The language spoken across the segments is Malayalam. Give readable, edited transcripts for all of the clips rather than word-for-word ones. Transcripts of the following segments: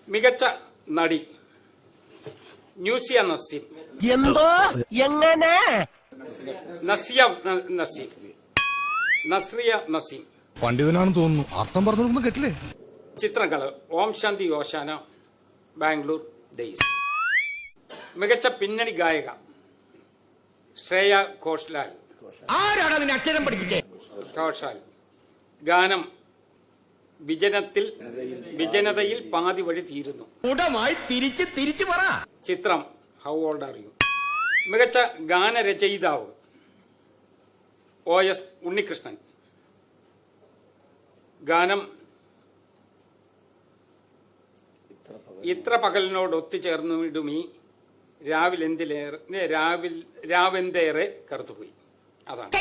മികച്ച നടി ന്യൂസിയ നസീം. എന്തോ എങ്ങനെ നസിയ നസീം, നസ്രിയ നസീം. പണ്ഡിതനാണെന്ന് തോന്നുന്നു. അർത്ഥം പറഞ്ഞൊന്നും കേട്ടില്ലേ? ചിത്രങ്ങള് ഓം ശാന്തി ഓശാന, ബാംഗ്ലൂർ ഡേയ്സ്. മികച്ച പിന്നണി ഗായിക ശ്രേയ ഘോഷാൽ. ആരാണ് അതിന് അക്ഷരം പഠിപ്പിച്ചേ? ഘോഷാൽ. ഗാനം വിജനതയിൽ പാതി വഴി തീരുന്നു. ഉടമായി തിരിച്ചു പറ. ചിത്രം ഹൗ ഓൾഡ് ആർ യു. മികച്ച ഗാനരചയിതാവ് OS ഉണ്ണികൃഷ്ണൻ. ഗാനം ഇത്ര പകലിനോട് ഒത്തുചേർന്നിടുമീ രാവെന്തേറെ കറുത്തുപോയി. അതാണ്.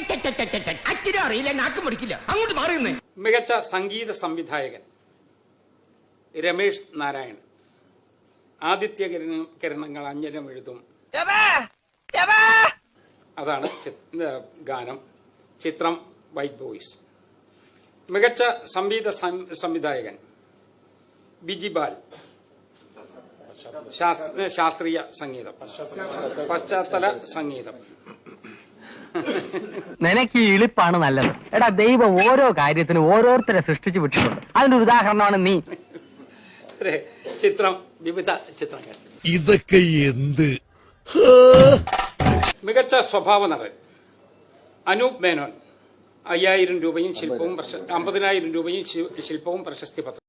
അച്ഛനും അറിയില്ല, നാക്കും പഠിക്കില്ല. അങ്ങോട്ട് മാറിയുന്നേ. മികച്ച സംഗീത സംവിധായകൻ രമേഷ് നാരായൺ. ആദിത്യ കിരണങ്ങൾ അഞ്ജനം എഴുതും. അതാണ് ഗാനം. ചിത്രം വൈറ്റ് ബോയ്സ്. മികച്ച സംവിധായകൻ ബിജിബാൽ. ശാസ്ത്രീയ സംഗീതം, പശ്ചാത്തല സംഗീതം. നിനക്ക് ഈ ഇളിപ്പാണ് നല്ലത്. എടാ, ദൈവം ഓരോ കാര്യത്തിനും ഓരോരുത്തരെ സൃഷ്ടിച്ചു വിട്ടിട്ടുണ്ട്. അതിന്റെ ഒരു ഉദാഹരണമാണ് നീ. ചിത്രം വിവിധ ചിത്രങ്ങൾ. ഇതൊക്കെ എന്ത്? മികച്ച സ്വഭാവ നടൻ അനൂപ് മേനോൻ. 50,000 രൂപയും ശില്പവും 50,000 രൂപയും ശില്പവും പ്രശസ്തി പത്രം.